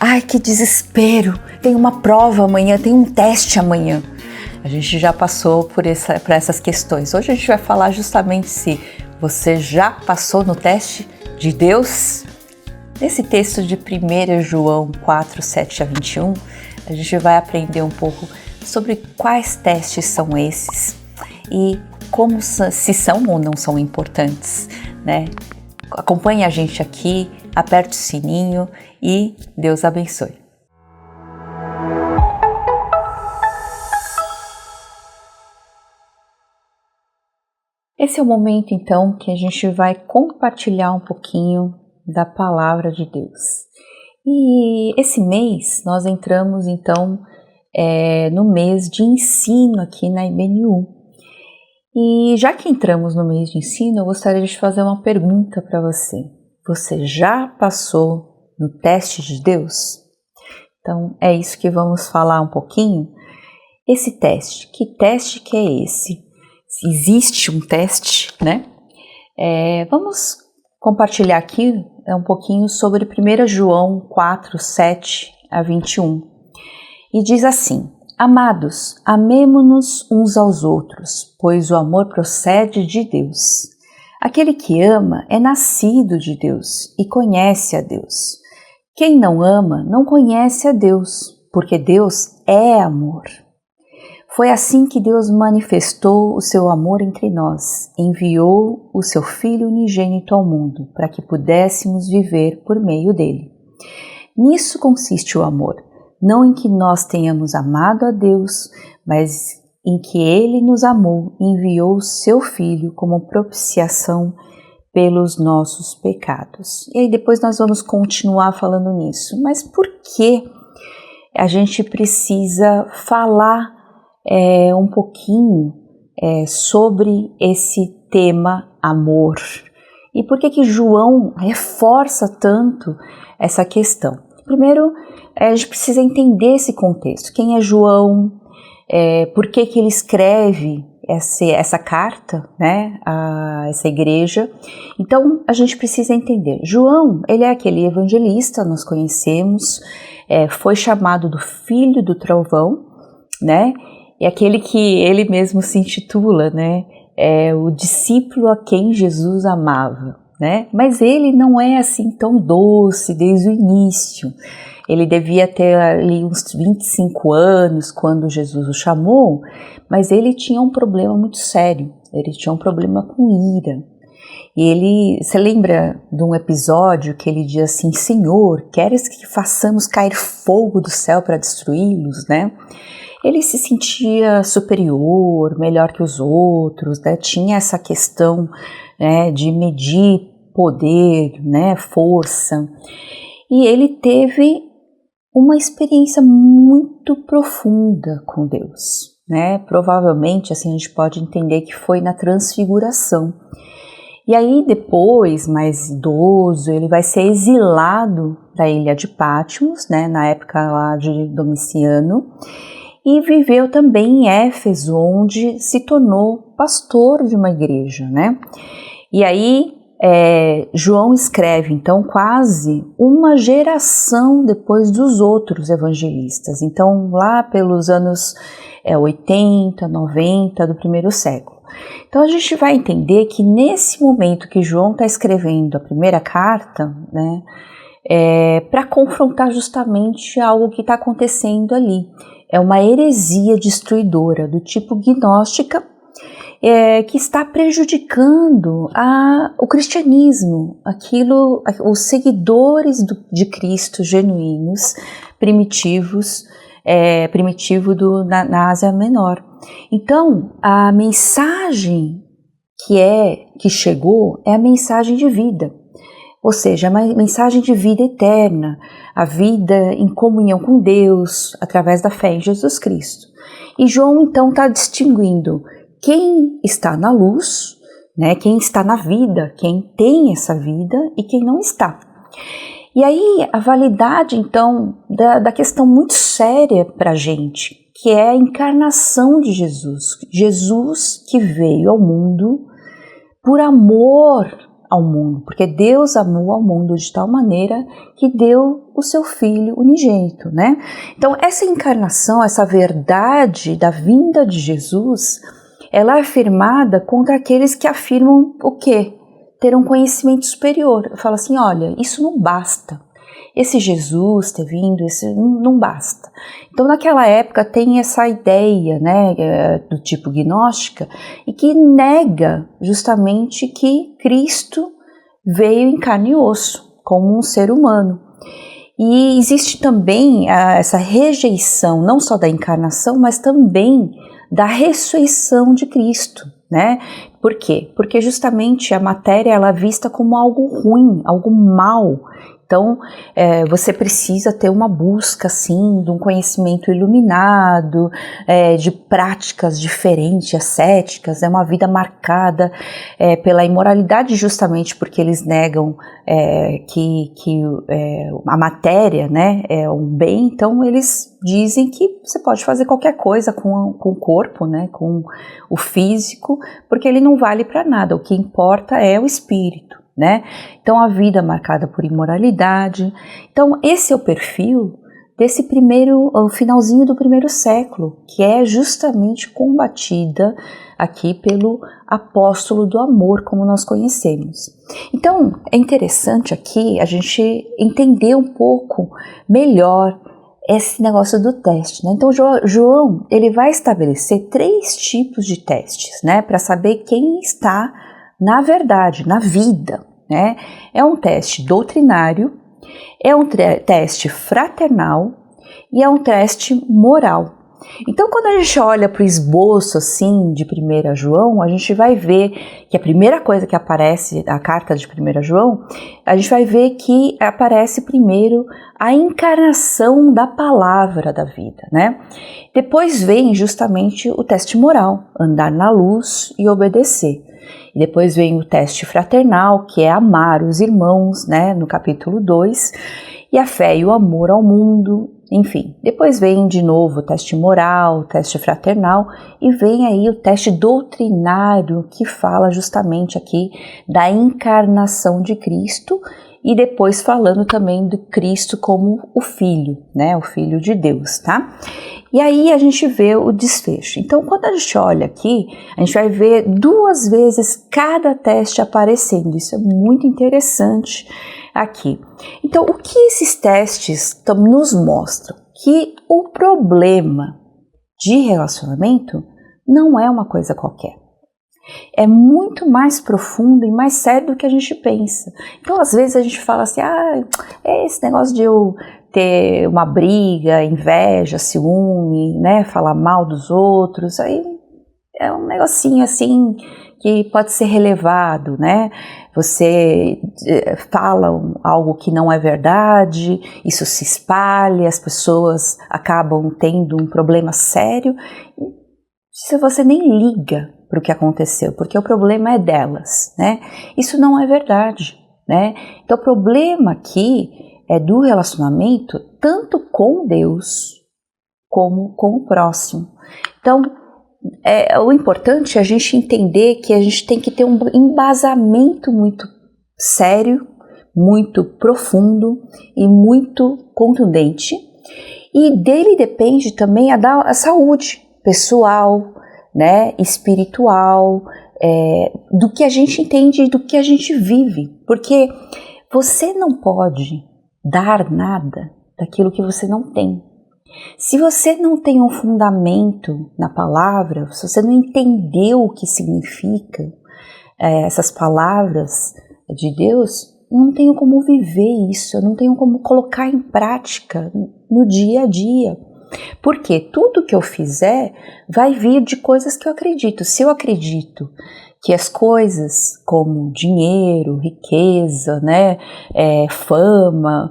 Ai, que desespero, tem uma prova amanhã, tem um teste amanhã. A gente já passou por essas questões. Hoje a gente vai falar justamente se você já passou no teste de Deus. Nesse texto de 1 João 4, 7 a 21, a gente vai aprender um pouco sobre quais testes são esses e como se são ou não são importantes, né? Acompanhe a gente aqui, aperte o sininho e Deus abençoe. Esse é o momento, então, que a gente vai compartilhar um pouquinho da Palavra de Deus. E esse mês nós entramos, então, no mês de ensino aqui na IBNU. E já que entramos no mês de ensino, eu gostaria de fazer uma pergunta para você. Você já passou no teste de Deus? Então, é isso que vamos falar um pouquinho. Esse teste, que teste que é esse? Se existe um teste, né? Vamos compartilhar aqui um pouquinho sobre 1 João 4, 7 a 21. E diz assim: Amados, amemo-nos uns aos outros, pois o amor procede de Deus. Aquele que ama é nascido de Deus e conhece a Deus. Quem não ama não conhece a Deus, porque Deus é amor. Foi assim que Deus manifestou o seu amor entre nós, enviou o seu Filho unigênito ao mundo, para que pudéssemos viver por meio dele. Nisso consiste o amor, não em que nós tenhamos amado a Deus, mas em que ele nos amou e enviou o seu Filho como propiciação pelos nossos pecados. E aí depois nós vamos continuar falando nisso. Mas por que a gente precisa falar um pouquinho sobre esse tema amor? E por que João reforça tanto essa questão? Primeiro, a gente precisa entender esse contexto. Quem é João? Por que ele escreve essa carta, né, a essa igreja? Então, a gente precisa entender. João, ele é aquele evangelista, nós conhecemos, foi chamado do Filho do Trovão, né? É aquele que ele mesmo se intitula, né? É o discípulo a quem Jesus amava, né? Mas ele não é assim tão doce desde o início. Ele devia ter ali uns 25 anos quando Jesus o chamou, mas ele tinha um problema muito sério. Ele tinha um problema com ira. E você lembra de um episódio que ele diz assim: Senhor, queres que façamos cair fogo do céu para destruí-los, né? Ele se sentia superior, melhor que os outros, né? Tinha essa questão, né, de medir poder, né, força. E ele teve uma experiência muito profunda com Deus, né? Provavelmente, assim, a gente pode entender que foi na transfiguração. E aí depois, mais idoso, ele vai ser exilado para a ilha de Patmos, né, na época lá de Domiciano, e viveu também em Éfeso, onde se tornou pastor de uma igreja, né? E aí João escreve, então, quase uma geração depois dos outros evangelistas. Então, lá pelos anos 80, 90 do primeiro século. Então, a gente vai entender que nesse momento que João está escrevendo a primeira carta, né, para confrontar justamente algo que está acontecendo ali. É uma heresia destruidora do tipo gnóstica, que está prejudicando o cristianismo, os seguidores de Cristo genuínos, primitivos, na Ásia Menor. Então, a mensagem que chegou é a mensagem de vida. Ou seja, a mensagem de vida eterna, a vida em comunhão com Deus, através da fé em Jesus Cristo. E João, então, está distinguindo quem está na luz, né, quem está na vida, quem tem essa vida e quem não está. E aí, a validade, então, da questão muito séria para a gente, que é a encarnação de Jesus. Jesus que veio ao mundo por amor ao mundo, porque Deus amou ao mundo de tal maneira que deu o seu Filho unigênito, né? Então, essa encarnação, essa verdade da vinda de Jesus, ela é afirmada contra aqueles que afirmam o quê? Ter um conhecimento superior. Fala assim, olha, isso não basta. Esse Jesus ter vindo, isso não basta. Então, naquela época tem essa ideia, né, do tipo gnóstica, e que nega justamente que Cristo veio em carne e osso, como um ser humano. E existe também essa rejeição, não só da encarnação, mas também da ressurreição de Cristo, né? Por quê? Porque justamente a matéria ela é vista como algo ruim, algo mal. Então, você precisa ter uma busca, assim, de um conhecimento iluminado, de práticas diferentes, ascéticas, uma vida marcada pela imoralidade, justamente porque eles negam que a matéria, né, é um bem. Então, eles dizem que você pode fazer qualquer coisa com o corpo, né, com o físico, porque ele não vale para nada. O que importa é o espírito. Né? Então a vida marcada por imoralidade. Então esse é o perfil desse o finalzinho do primeiro século, que é justamente combatida aqui pelo apóstolo do amor, como nós conhecemos. Então é interessante aqui a gente entender um pouco melhor esse negócio do teste, né? Então João ele vai estabelecer 3 tipos de testes, né, para saber quem está na verdade, na vida, né? É um teste doutrinário, é um teste fraternal e é um teste moral. Então, quando a gente olha para o esboço assim de 1 João, a gente vai ver que a primeira coisa que aparece na carta de 1 João, a gente vai ver que aparece primeiro a encarnação da palavra da vida, né? Depois vem justamente o teste moral, andar na luz e obedecer. E depois vem o teste fraternal, que é amar os irmãos, né, no capítulo 2, e a fé e o amor ao mundo, enfim. Depois vem de novo o teste moral, o teste fraternal, e vem aí o teste doutrinário, que fala justamente aqui da encarnação de Cristo, e depois falando também do Cristo como o Filho, né, o Filho de Deus, tá? E aí a gente vê o desfecho. Então, quando a gente olha aqui, a gente vai ver 2 vezes cada teste aparecendo. Isso é muito interessante aqui. Então, o que esses testes nos mostram? Que o problema de relacionamento não é uma coisa qualquer. É muito mais profundo e mais sério do que a gente pensa. Então, às vezes a gente fala assim, esse negócio de eu ter uma briga, inveja, ciúme, né, falar mal dos outros, aí é um negocinho assim que pode ser relevado, né? Você fala algo que não é verdade, isso se espalha, as pessoas acabam tendo um problema sério, se você nem liga para o que aconteceu, porque o problema é delas, né? Isso não é verdade, né? Então o problema aqui é do relacionamento tanto com Deus como com o próximo. Então o importante é a gente entender que a gente tem que ter um embasamento muito sério, muito profundo e muito contundente, e dele depende também a saúde pessoal, né, espiritual, do que a gente entende e do que a gente vive, porque você não pode dar nada daquilo que você não tem. Se você não tem um fundamento na palavra, se você não entendeu o que significa essas palavras de Deus, não tenho como viver isso, eu não tenho como colocar em prática no dia a dia. Porque tudo que eu fizer vai vir de coisas que eu acredito. Se eu acredito que as coisas como dinheiro, riqueza, né, fama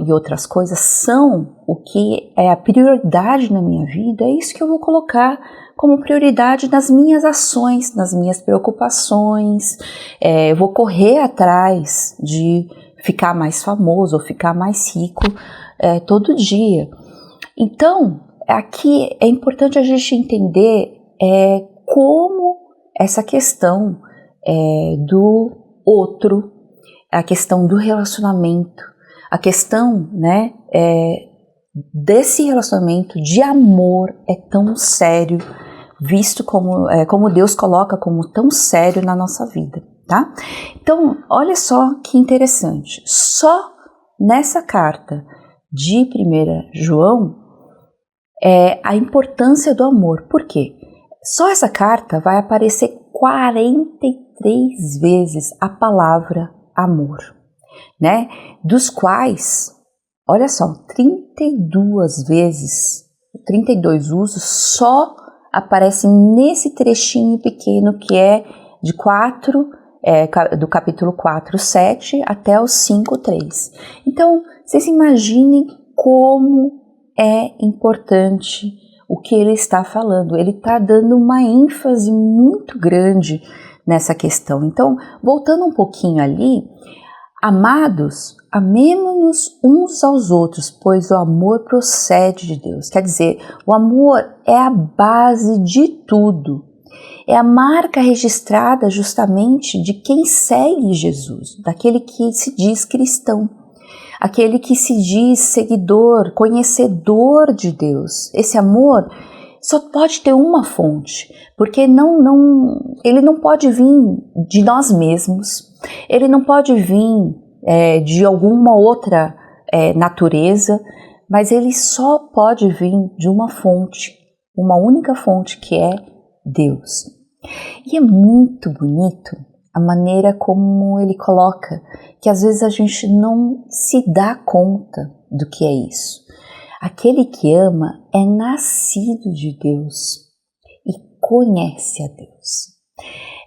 e outras coisas são o que é a prioridade na minha vida, é isso que eu vou colocar como prioridade nas minhas ações, nas minhas preocupações. Eu vou correr atrás de ficar mais famoso ou ficar mais rico todo dia. Então, aqui é importante a gente entender como essa questão outro, a questão do relacionamento, a questão, né, desse relacionamento de amor é tão sério, visto como Deus coloca como tão sério na nossa vida, tá? Então, olha só que interessante, só nessa carta de 1 João, a importância do amor. Por quê? Só essa carta vai aparecer 43 vezes a palavra amor, né? Dos quais, olha só, 32 vezes, 32 usos só aparecem nesse trechinho pequeno que é de 4, do capítulo 4, 7 até o 5, 3. Então, vocês imaginem como é importante o que ele está falando. Ele está dando uma ênfase muito grande nessa questão. Então, voltando um pouquinho ali, amados, amemo-nos uns aos outros, pois o amor procede de Deus. Quer dizer, o amor é a base de tudo. É a marca registrada justamente de quem segue Jesus, daquele que se diz cristão, aquele que se diz seguidor, conhecedor de Deus. Esse amor só pode ter uma fonte, porque ele não pode vir de nós mesmos, ele não pode vir de alguma outra natureza, mas ele só pode vir de uma fonte, uma única fonte, que é Deus. E é muito bonito a maneira como ele coloca, que às vezes a gente não se dá conta do que é isso. Aquele que ama é nascido de Deus e conhece a Deus.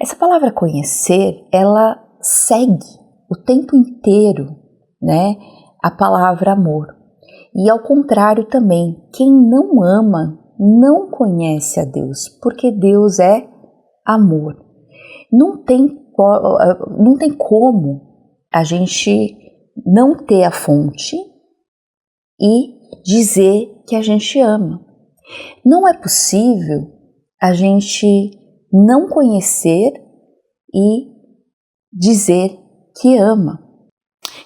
Essa palavra conhecer, ela segue o tempo inteiro, né, a palavra amor. E ao contrário também, quem não ama não conhece a Deus, porque Deus é amor. Não tem como a gente não ter a fonte e dizer que a gente ama. Não é possível a gente não conhecer e dizer que ama.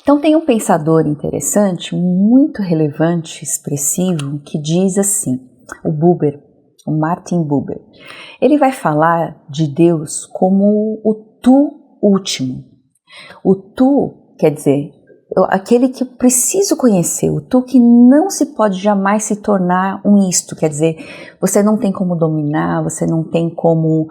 Então tem um pensador interessante, muito relevante, expressivo, que diz assim, o Martin Buber. Ele vai falar de Deus como o tu último. O tu, quer dizer, aquele que eu preciso conhecer, o tu que não se pode jamais se tornar um isto, quer dizer, você não tem como dominar, você não tem como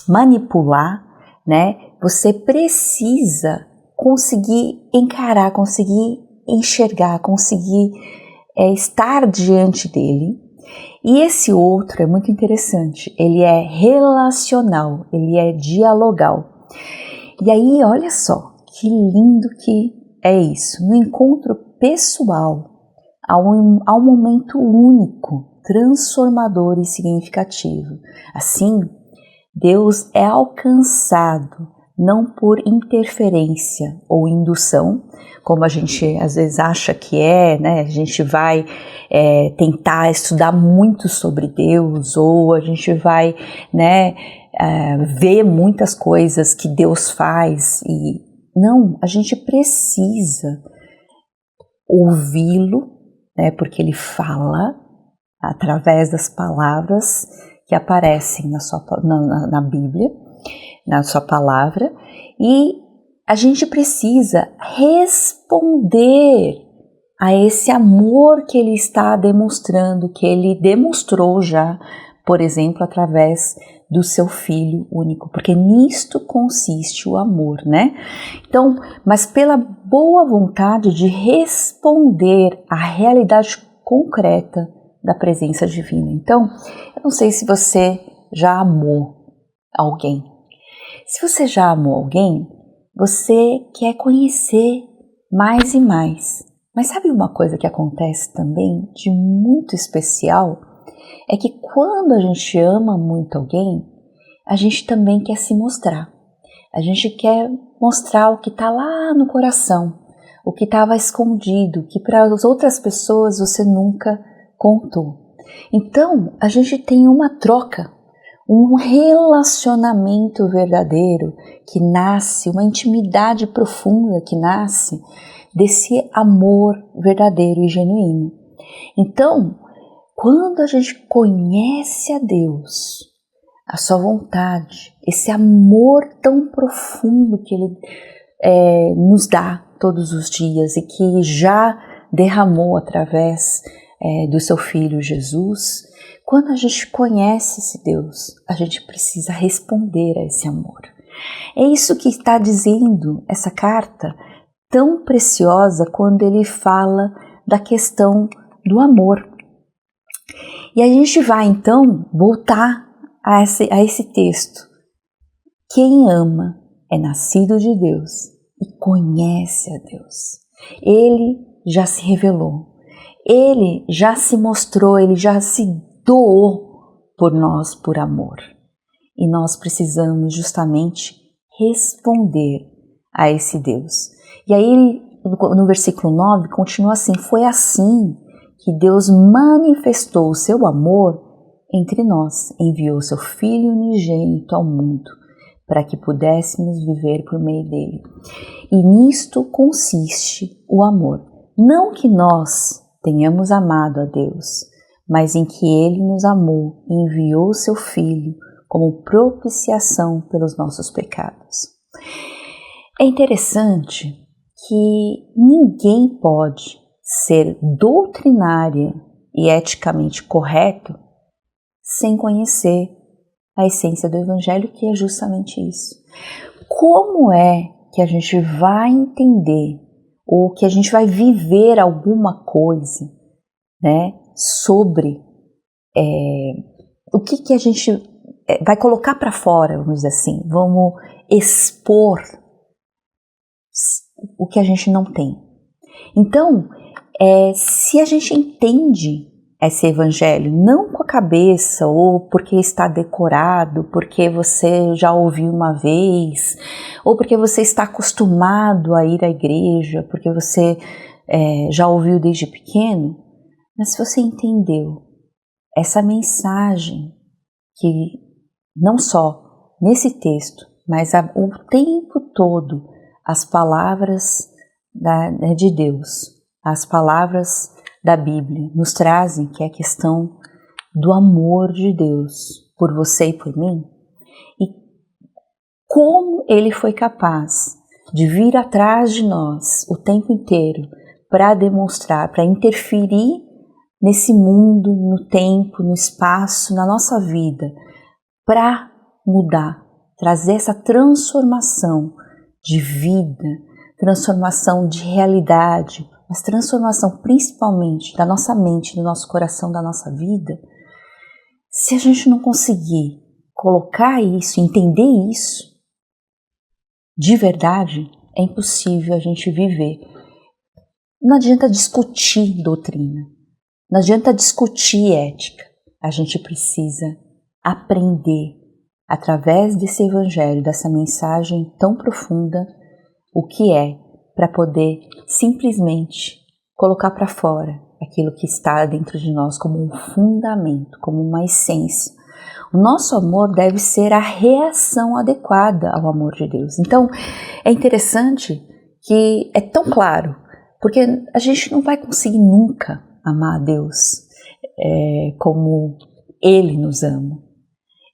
manipular, né? Você precisa conseguir encarar, conseguir enxergar, conseguir estar diante dele. E esse outro é muito interessante, ele é relacional, ele é dialogal. E aí, olha só, que lindo que é isso. No encontro pessoal, há um momento único, transformador e significativo. Assim, Deus é alcançado não por interferência ou indução, como a gente às vezes acha que né? A gente vai tentar estudar muito sobre Deus, ou a gente vai, né, ver muitas coisas que Deus faz. E não, a gente precisa ouvi-lo, né, porque ele fala através das palavras que aparecem na Bíblia, na sua palavra, e a gente precisa responder a esse amor que ele está demonstrando, que ele demonstrou já, por exemplo, através do seu Filho único, porque nisto consiste o amor, né? Então, mas pela boa vontade de responder à realidade concreta da presença divina. Então, eu não sei se você já amou alguém. Se você já amou alguém, você quer conhecer mais e mais. Mas sabe uma coisa que acontece também de muito especial? É que quando a gente ama muito alguém, a gente também quer se mostrar. A gente quer mostrar o que está lá no coração, o que estava escondido, que para as outras pessoas você nunca contou. Então, a gente tem uma troca um relacionamento verdadeiro que nasce, uma intimidade profunda que nasce desse amor verdadeiro e genuíno. Então, quando a gente conhece a Deus, a sua vontade, esse amor tão profundo que Ele nos dá todos os dias e que já derramou através do seu Filho Jesus, quando a gente conhece esse Deus, a gente precisa responder a esse amor. É isso que está dizendo essa carta tão preciosa quando ele fala da questão do amor. E a gente vai então voltar a esse texto. Quem ama é nascido de Deus e conhece a Deus. Ele já se revelou, ele já se mostrou, ele já se doou por nós por amor. E nós precisamos justamente responder a esse Deus. E aí no versículo 9 continua assim: foi assim que Deus manifestou o seu amor entre nós, enviou seu Filho unigênito ao mundo, para que pudéssemos viver por meio dele. E nisto consiste o amor. Não que nós tenhamos amado a Deus, mas em que ele nos amou e enviou seu Filho como propiciação pelos nossos pecados. É interessante que ninguém pode ser doutrinária e eticamente correto sem conhecer a essência do Evangelho, que é justamente isso. Como é que a gente vai entender ou que a gente vai viver alguma coisa, né, sobre o que a gente vai colocar para fora, vamos dizer assim, vamos expor o que a gente não tem. Então, se a gente entende esse evangelho não com a cabeça ou porque está decorado, porque você já ouviu uma vez, ou porque você está acostumado a ir à igreja, porque você já ouviu desde pequeno, mas se você entendeu essa mensagem que não só nesse texto, mas o tempo todo as palavras de Deus, as palavras da Bíblia nos trazem, que é a questão do amor de Deus por você e por mim, e como Ele foi capaz de vir atrás de nós o tempo inteiro para demonstrar, para interferir nesse mundo, no tempo, no espaço, na nossa vida, para mudar, trazer essa transformação de vida, transformação de realidade, mas transformação principalmente da nossa mente, do nosso coração, da nossa vida. Se a gente não conseguir colocar isso, entender isso, de verdade, é impossível a gente viver. Não adianta discutir doutrina, não adianta discutir ética. A gente precisa aprender, através desse evangelho, dessa mensagem tão profunda, o que é, para poder simplesmente colocar para fora aquilo que está dentro de nós como um fundamento, como uma essência. O nosso amor deve ser a reação adequada ao amor de Deus. Então, é interessante que é tão claro, porque a gente não vai conseguir nunca amar a Deus como Ele nos ama.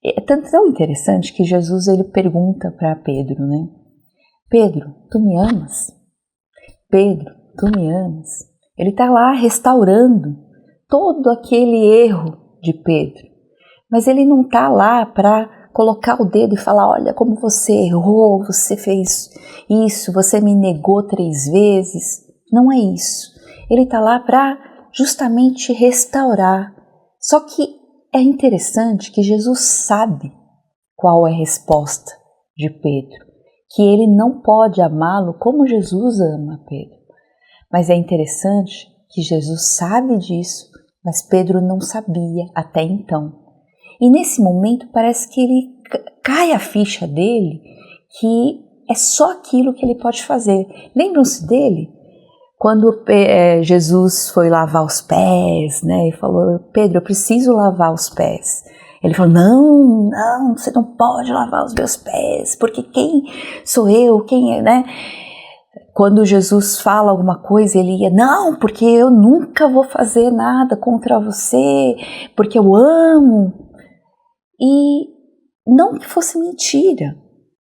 É tão interessante que Jesus ele pergunta para Pedro, né? Pedro, tu me amas? Pedro, tu me amas? Ele está lá restaurando todo aquele erro de Pedro. Mas ele não está lá para colocar o dedo e falar, olha como você errou, você fez isso, você me negou 3 vezes. Não é isso. Ele está lá para justamente restaurar. Só que é interessante que Jesus sabe qual é a resposta de Pedro, que ele não pode amá-lo como Jesus ama Pedro. Mas é interessante que Jesus sabe disso, mas Pedro não sabia até então. E nesse momento parece que ele cai a ficha dele, que é só aquilo que ele pode fazer. Lembram-se dele? Quando Jesus foi lavar os pés, né, e falou, Pedro, eu preciso lavar os pés. Ele falou, não, você não pode lavar os meus pés, porque quem sou eu, quem é, né? Quando Jesus fala alguma coisa, ele ia, não, porque eu nunca vou fazer nada contra você, porque eu amo. E não que fosse mentira,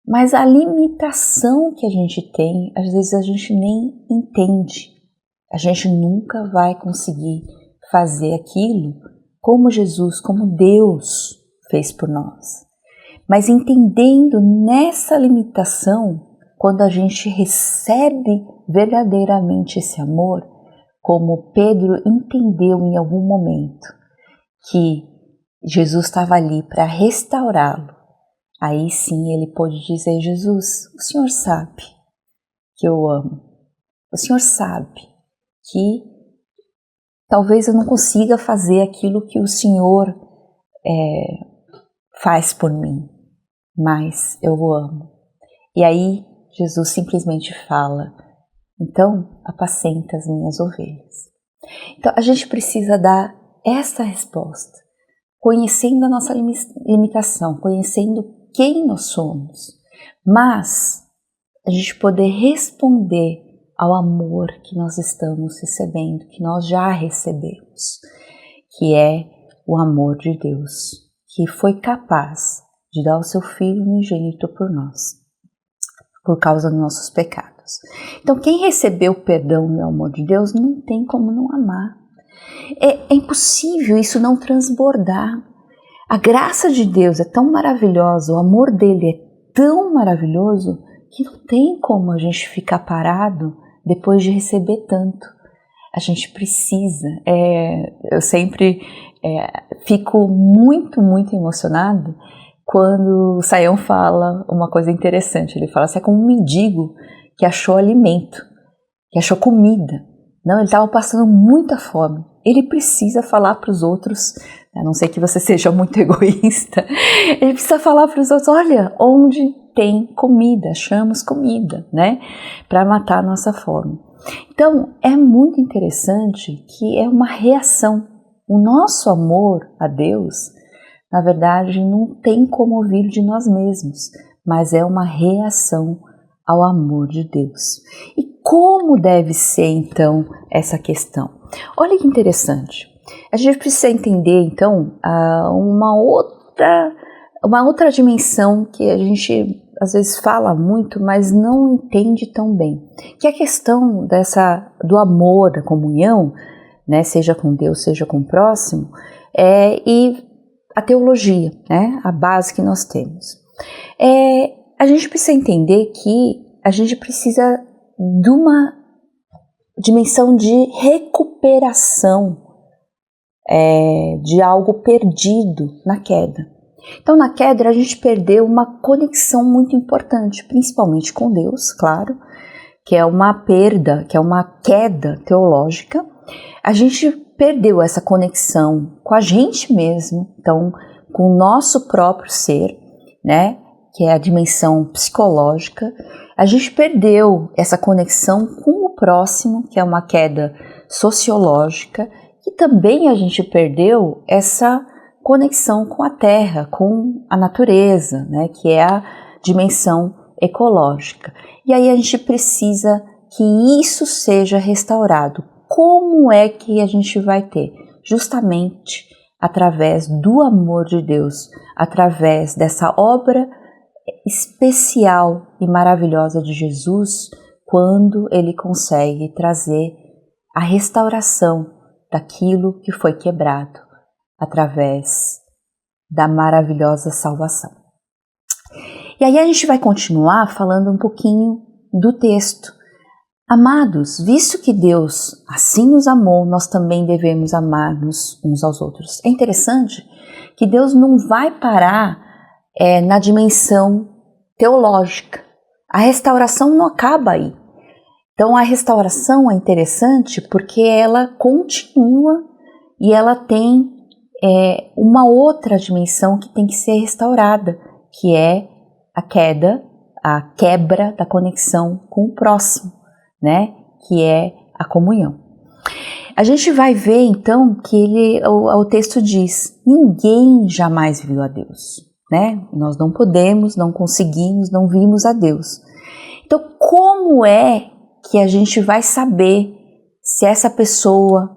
mas a limitação que a gente tem, às vezes a gente nem entende. A gente nunca vai conseguir fazer aquilo como Jesus, como Deus fez por nós. Mas entendendo nessa limitação, quando a gente recebe verdadeiramente esse amor, como Pedro entendeu em algum momento que Jesus estava ali para restaurá-lo, aí sim ele pôde dizer, Jesus, o Senhor sabe que eu amo, o Senhor sabe que talvez eu não consiga fazer aquilo que o Senhor faz por mim, mas eu o amo. E aí Jesus simplesmente fala, então apacenta as minhas ovelhas. Então a gente precisa dar essa resposta, conhecendo a nossa limitação, conhecendo quem nós somos, mas a gente poder responder ao amor que nós estamos recebendo, que nós já recebemos, que é o amor de Deus, que foi capaz de dar o seu Filho unigênito por nós, por causa dos nossos pecados. Então, quem recebeu o perdão e o amor de Deus não tem como não amar. É impossível isso não transbordar. A graça de Deus é tão maravilhosa, o amor dele é tão maravilhoso que não tem como a gente ficar parado depois de receber tanto. A gente precisa. Eu sempre fico muito, muito emocionado quando o Sayão fala uma coisa interessante. Ele fala assim, é como um mendigo que achou alimento, que achou comida. Não, ele estava passando muita fome. Ele precisa falar para os outros, a não ser que você seja muito egoísta, ele precisa falar para os outros, olha, onde tem comida, achamos comida, né? Para matar a nossa fome. Então, é muito interessante que é uma reação. O nosso amor a Deus, na verdade, não tem como vir de nós mesmos, mas é uma reação ao amor de Deus. E como deve ser, então, essa questão? Olha que interessante. A gente precisa entender, então, uma outra dimensão que a gente, às vezes, fala muito, mas não entende tão bem, que é a questão do amor, da comunhão, né, seja com Deus, seja com o próximo, e a teologia, né, a base que nós temos. A gente precisa entender que a gente precisa de uma dimensão de recuperação de algo perdido na queda. Então, na queda, a gente perdeu uma conexão muito importante, principalmente com Deus, claro, que é uma perda, que é uma queda teológica. A gente perdeu essa conexão com a gente mesmo, então, com o nosso próprio ser, né, que é a dimensão psicológica. A gente perdeu essa conexão com o próximo, que é uma queda sociológica, e também a gente perdeu essa conexão com a terra, com a natureza, né, que é a dimensão ecológica. E aí a gente precisa que isso seja restaurado. Como é que a gente vai ter? Justamente através do amor de Deus, através dessa obra especial e maravilhosa de Jesus, quando ele consegue trazer a restauração daquilo que foi quebrado através da maravilhosa salvação. E aí a gente vai continuar falando um pouquinho do texto. Amados, visto que Deus assim nos amou, nós também devemos amar-nos uns aos outros. É interessante que Deus não vai parar na dimensão teológica. A restauração não acaba aí. Então a restauração é interessante porque ela continua e ela tem uma outra dimensão que tem que ser restaurada, que é a quebra da conexão com o próximo, né? Que é a comunhão. A gente vai ver então que o texto diz: ninguém jamais viu a Deus, né? Nós não podemos, não conseguimos, não vimos a Deus. Então, como é que a gente vai saber se essa pessoa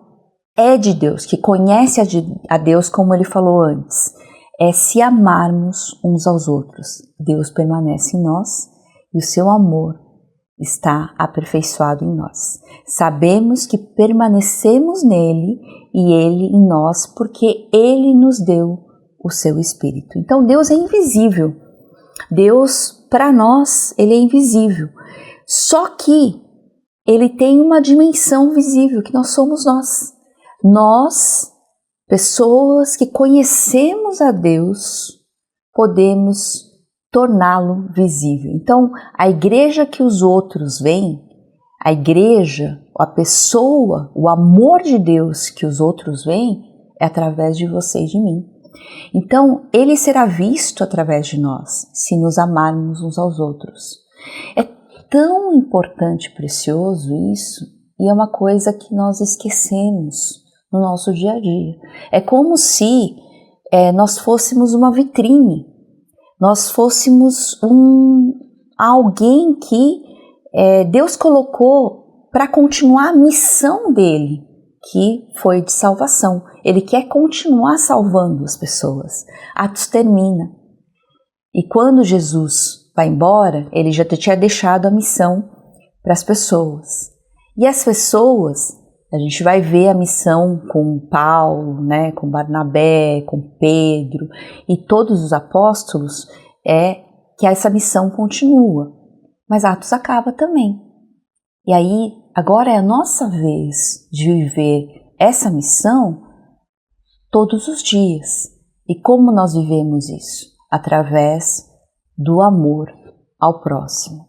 é de Deus, que conhece a Deus, como ele falou antes? É se amarmos uns aos outros. Deus permanece em nós e o seu amor está aperfeiçoado em nós. Sabemos que permanecemos nele e ele em nós, porque ele nos deu o seu Espírito. Então Deus é invisível. Deus, para nós, ele é invisível. Só que ele tem uma dimensão visível, que nós somos nós. Nós, pessoas que conhecemos a Deus, podemos torná-lo visível. Então, a igreja que os outros veem, a igreja, a pessoa, o amor de Deus que os outros veem, é através de você e de mim. Então, ele será visto através de nós, se nos amarmos uns aos outros. É tão importante e precioso isso, e é uma coisa que nós esquecemos no nosso dia a dia. É como se nós fôssemos uma vitrine, nós fôssemos alguém que Deus colocou para continuar a missão dele, que foi de salvação. Ele quer continuar salvando as pessoas. Atos termina. E quando Jesus vai embora, ele já tinha deixado a missão para as pessoas. E as pessoas, a gente vai ver a missão com Paulo, né, com Barnabé, com Pedro e todos os apóstolos, que essa missão continua. Mas Atos acaba também. E aí, agora é a nossa vez de viver essa missão todos os dias. E como nós vivemos isso? Através do amor ao próximo.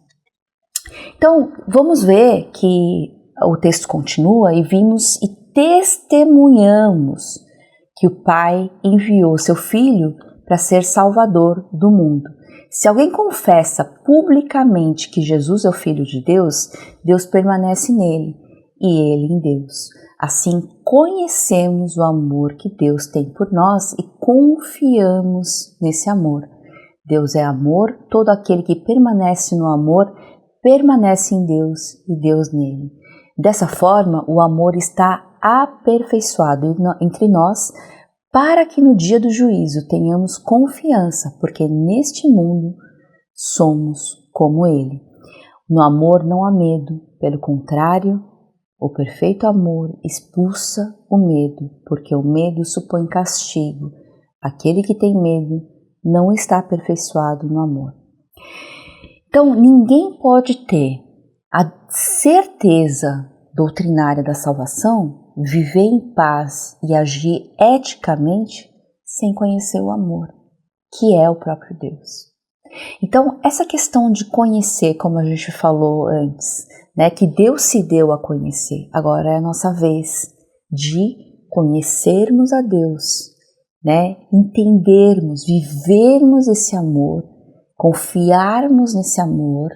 Então, vamos ver que o texto continua e vimos e testemunhamos que o Pai enviou seu Filho para ser Salvador do mundo. Se alguém confessa publicamente que Jesus é o Filho de Deus, Deus permanece nele e ele em Deus. Assim, conhecemos o amor que Deus tem por nós e confiamos nesse amor. Deus é amor, todo aquele que permanece no amor permanece em Deus e Deus nele. Dessa forma, o amor está aperfeiçoado entre nós, para que no dia do juízo tenhamos confiança, porque neste mundo somos como ele. No amor não há medo, pelo contrário, o perfeito amor expulsa o medo, porque o medo supõe castigo. Aquele que tem medo não está aperfeiçoado no amor. Então, ninguém pode ter a certeza doutrinária da salvação, viver em paz e agir eticamente sem conhecer o amor, que é o próprio Deus. Então, essa questão de conhecer, como a gente falou antes, né, que Deus se deu a conhecer, agora é a nossa vez de conhecermos a Deus, né, entendermos, vivermos esse amor, confiarmos nesse amor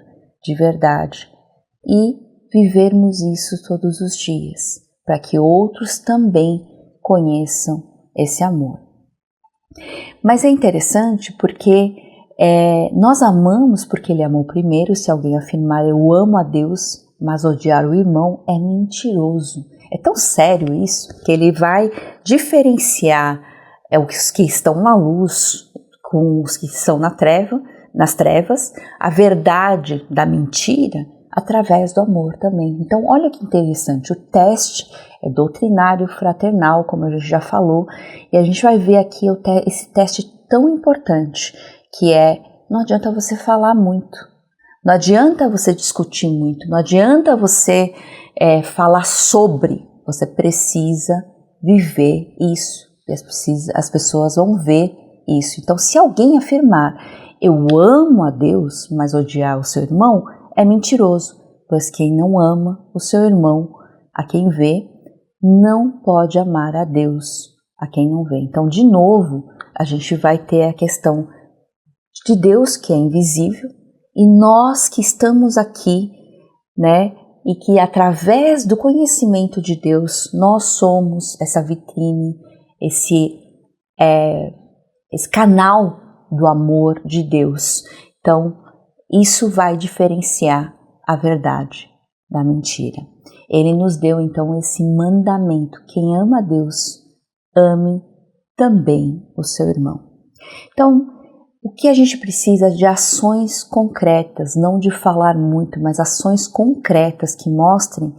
de verdade e vivermos isso todos os dias, para que outros também conheçam esse amor. Mas é interessante porque nós amamos porque ele amou primeiro. Se alguém afirmar eu amo a Deus, mas odiar o irmão, é mentiroso. É tão sério isso que ele vai diferenciar os que estão na luz com os que estão nas trevas, a verdade da mentira, através do amor também. Então, olha que interessante, o teste é doutrinário, fraternal, como a gente já falou, e a gente vai ver aqui esse teste tão importante, que não adianta você falar muito, não adianta você discutir muito, não adianta você falar sobre, você precisa viver isso, as pessoas vão ver isso. Então, se alguém afirmar, eu amo a Deus, mas odiar o seu irmão, é mentiroso, pois quem não ama o seu irmão, a quem vê, não pode amar a Deus, a quem não vê. Então, de novo, a gente vai ter a questão de Deus, que é invisível, e nós que estamos aqui, né, e que através do conhecimento de Deus nós somos essa vitrine, esse canal do amor de Deus. Então, isso vai diferenciar a verdade da mentira. Ele nos deu então esse mandamento: quem ama a Deus, ame também o seu irmão. Então, o que a gente precisa de ações concretas, não de falar muito, mas ações concretas que mostrem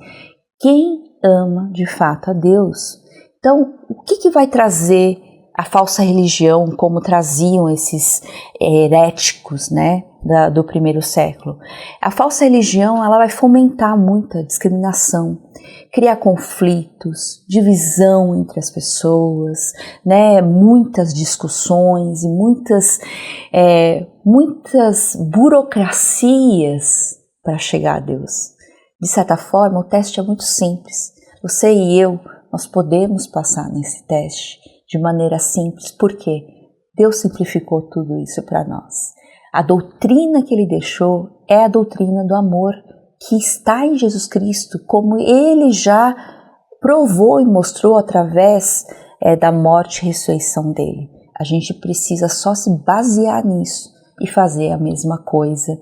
quem ama de fato a Deus. Então, o que vai trazer a falsa religião, como traziam esses heréticos, né, do primeiro século? A falsa religião, ela vai fomentar muita discriminação, criar conflitos, divisão entre as pessoas, né, muitas discussões e muitas burocracias para chegar a Deus. De certa forma, o teste é muito simples. Você e eu, nós podemos passar nesse teste de maneira simples, porque Deus simplificou tudo isso para nós. A doutrina que Ele deixou é a doutrina do amor, que está em Jesus Cristo, como Ele já provou e mostrou através da morte e ressurreição dEle. A gente precisa só se basear nisso e fazer a mesma coisa,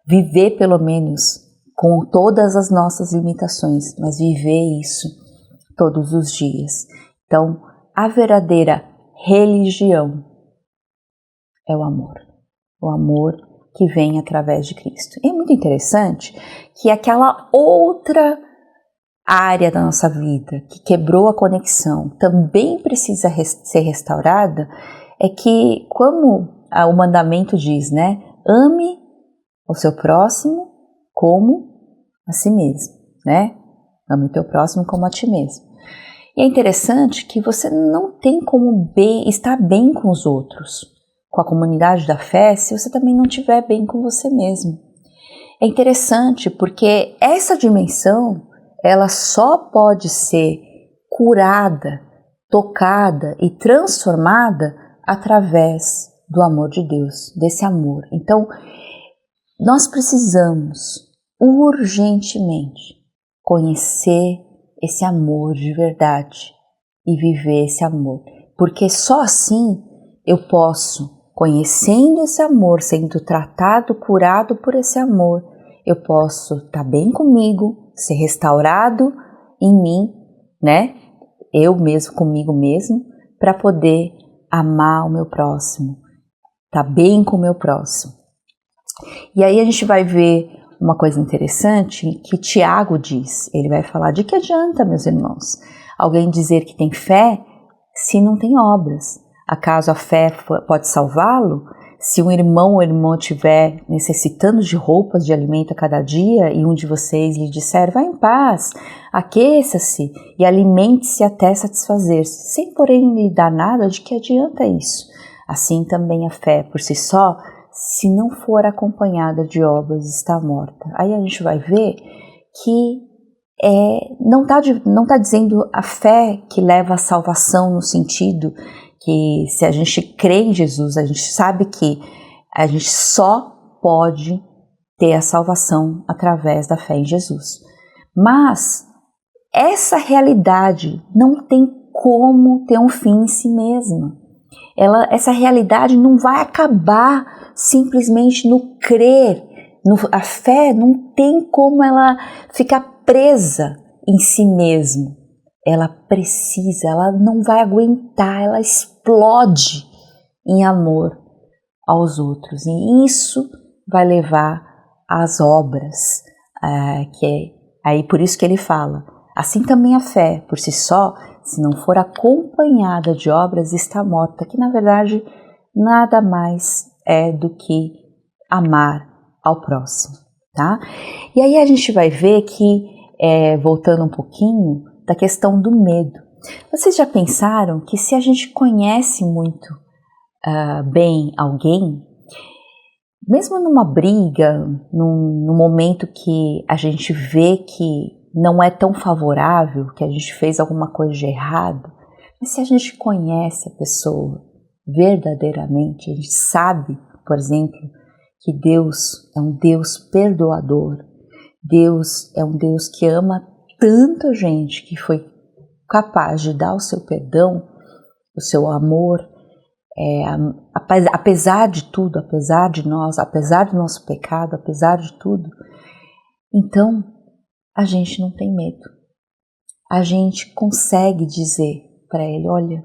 viver pelo menos com todas as nossas limitações, mas viver isso todos os dias. Então, a verdadeira religião é o amor que vem através de Cristo. E é muito interessante que aquela outra área da nossa vida que quebrou a conexão também precisa ser restaurada, é que, como o mandamento diz, né? Ame o seu próximo como a si mesmo, né? Ame o teu próximo como a ti mesmo. E é interessante que você não tem como estar bem com os outros, com a comunidade da fé, se você também não estiver bem com você mesmo. É interessante porque essa dimensão, ela só pode ser curada, tocada e transformada através do amor de Deus, desse amor. Então, nós precisamos urgentemente conhecer esse amor de verdade e viver esse amor, porque só assim eu posso, conhecendo esse amor, sendo tratado, curado por esse amor, eu posso estar bem comigo, ser restaurado em mim, né? Eu mesmo, comigo mesmo, para poder amar o meu próximo, estar bem com o meu próximo. E aí a gente vai ver uma coisa interessante que Tiago diz. Ele vai falar: de que adianta, meus irmãos, alguém dizer que tem fé se não tem obras? Acaso a fé pode salvá-lo? Se um irmão ou irmã estiver necessitando de roupas, de alimento a cada dia, e um de vocês lhe disser: vá em paz, aqueça-se e alimente-se até satisfazer-se, sem porém lhe dar nada, de que adianta isso? Assim também a fé por si só, se não for acompanhada de obras, está morta. Aí a gente vai ver que não está dizendo a fé que leva à salvação, no sentido que se a gente crê em Jesus, a gente sabe que a gente só pode ter a salvação através da fé em Jesus. Mas essa realidade não tem como ter um fim em si mesma. Essa realidade não vai acabar simplesmente no crer. A fé não tem como ela ficar presa em si mesma. Ela não vai aguentar, ela explode em amor aos outros. E isso vai levar às obras, aí por isso que ele fala: assim também a fé, por si só, se não for acompanhada de obras, está morta, que na verdade nada mais é do que amar ao próximo, tá? E aí a gente vai ver que, voltando um pouquinho, da questão do medo. Vocês já pensaram que se a gente conhece muito bem alguém, mesmo numa briga, num momento que a gente vê que não é tão favorável, que a gente fez alguma coisa de errado, mas se a gente conhece a pessoa verdadeiramente, a gente sabe, por exemplo, que Deus é um Deus perdoador, Deus é um Deus que ama tanto a gente que foi capaz de dar o seu perdão, o seu amor, apesar de tudo, apesar de nós, apesar do nosso pecado, apesar de tudo. Então, a gente não tem medo. A gente consegue dizer para Ele, olha,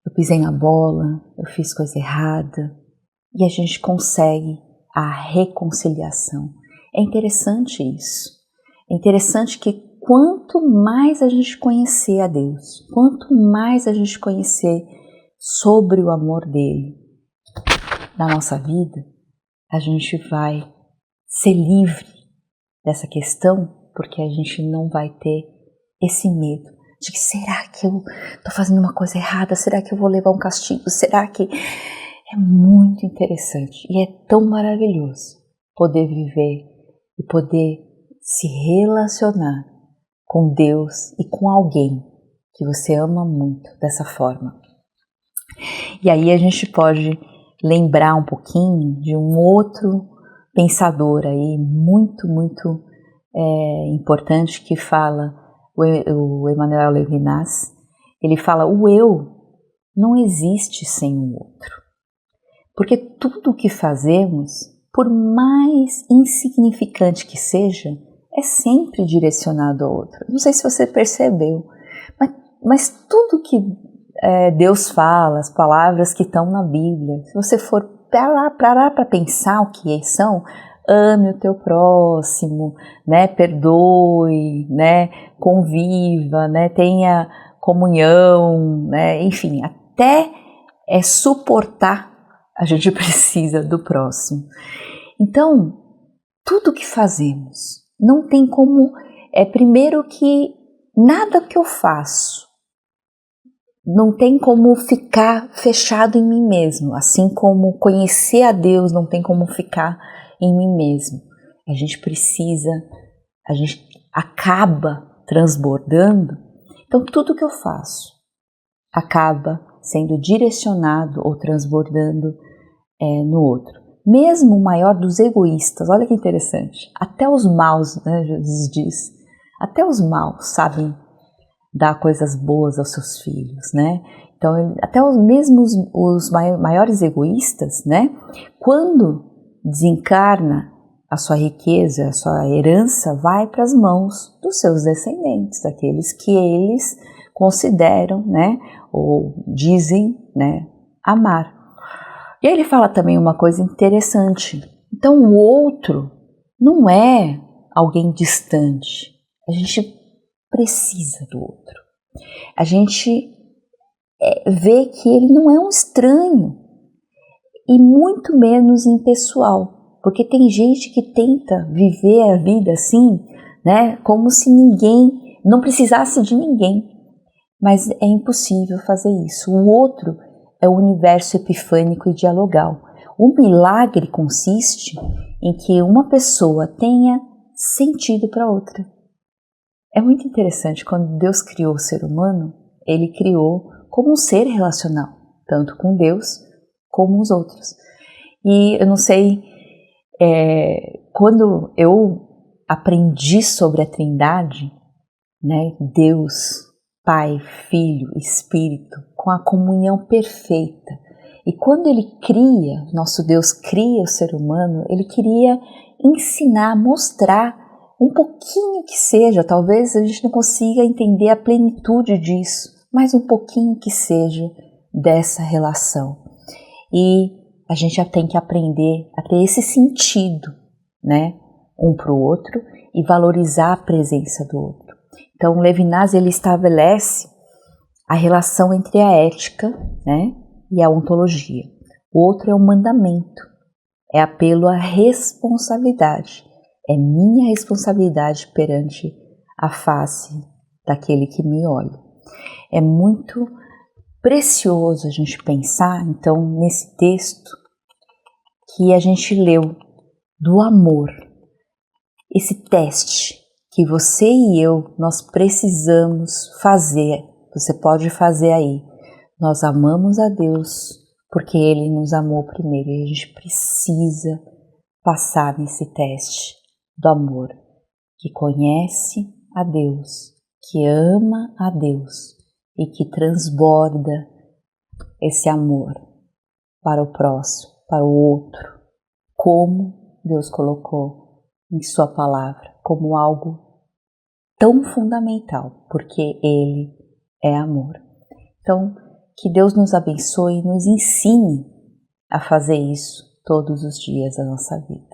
eu pisei na bola, eu fiz coisa errada, e a gente consegue a reconciliação. É interessante isso. É interessante que quanto mais a gente conhecer a Deus, quanto mais a gente conhecer sobre o amor dele na nossa vida, a gente vai ser livre dessa questão, porque a gente não vai ter esse medo de que será que eu estou fazendo uma coisa errada? Será que eu vou levar um castigo? Será que... É muito interessante e é tão maravilhoso poder viver e poder se relacionar com Deus e com alguém que você ama muito dessa forma. E aí a gente pode lembrar um pouquinho de um outro pensador aí muito importante que fala, o Emmanuel Levinas. Ele fala: o eu não existe sem o outro. Porque tudo o que fazemos, por mais insignificante que seja, é sempre direcionado ao outro. Não sei se você percebeu, mas tudo que Deus fala, as palavras que estão na Bíblia, se você for parar para pensar o que são, ame o teu próximo, né? Perdoe, né? Conviva, né? Tenha comunhão, né? Enfim, até suportar a gente precisa do próximo. Então, tudo que fazemos não tem como... primeiro que nada que eu faço não tem como ficar fechado em mim mesmo, assim como conhecer a Deus não tem como ficar em mim mesmo. A gente precisa, a gente acaba transbordando. Então, tudo que eu faço acaba sendo direcionado ou transbordando no outro. Mesmo o maior dos egoístas, olha que interessante, até os maus, né, Jesus diz, até os maus sabem dar coisas boas aos seus filhos, né? Então, até os mesmos os maiores egoístas, né, quando desencarna, a sua riqueza, a sua herança vai para as mãos dos seus descendentes, daqueles que eles consideram, né, ou dizem, né, amar. E aí ele fala também uma coisa interessante. Então o outro não é alguém distante. A gente precisa do outro. A gente vê que ele não é um estranho e muito menos impessoal. Porque tem gente que tenta viver a vida assim, né, como se ninguém não precisasse de ninguém. Mas é impossível fazer isso. O outro é o universo epifânico e dialogal. O milagre consiste em que uma pessoa tenha sentido para outra. É muito interessante, quando Deus criou o ser humano, Ele criou como um ser relacional, tanto com Deus como os outros. E eu não sei, quando eu aprendi sobre a Trindade, né, Deus, Pai, Filho, Espírito, com a comunhão perfeita. E quando Ele cria, nosso Deus cria o ser humano, Ele queria ensinar, mostrar um pouquinho que seja, talvez a gente não consiga entender a plenitude disso, mas um pouquinho que seja dessa relação. E a gente já tem que aprender a ter esse sentido, né, um para o outro e valorizar a presença do outro. Então, Levinas, ele estabelece a relação entre a ética, né, e a ontologia. O outro é um mandamento, é apelo à responsabilidade. É minha responsabilidade perante a face daquele que me olha. É muito precioso a gente pensar, então, nesse texto que a gente leu do amor, esse teste que você e eu, nós precisamos fazer. Você pode fazer aí. Nós amamos a Deus porque Ele nos amou primeiro e a gente precisa passar nesse teste do amor. que conhece a Deus, que ama a Deus e que transborda esse amor para o próximo, para o outro, como Deus colocou em sua palavra, como algo tão fundamental, porque Ele é amor. Então, que Deus nos abençoe e nos ensine a fazer isso todos os dias da nossa vida.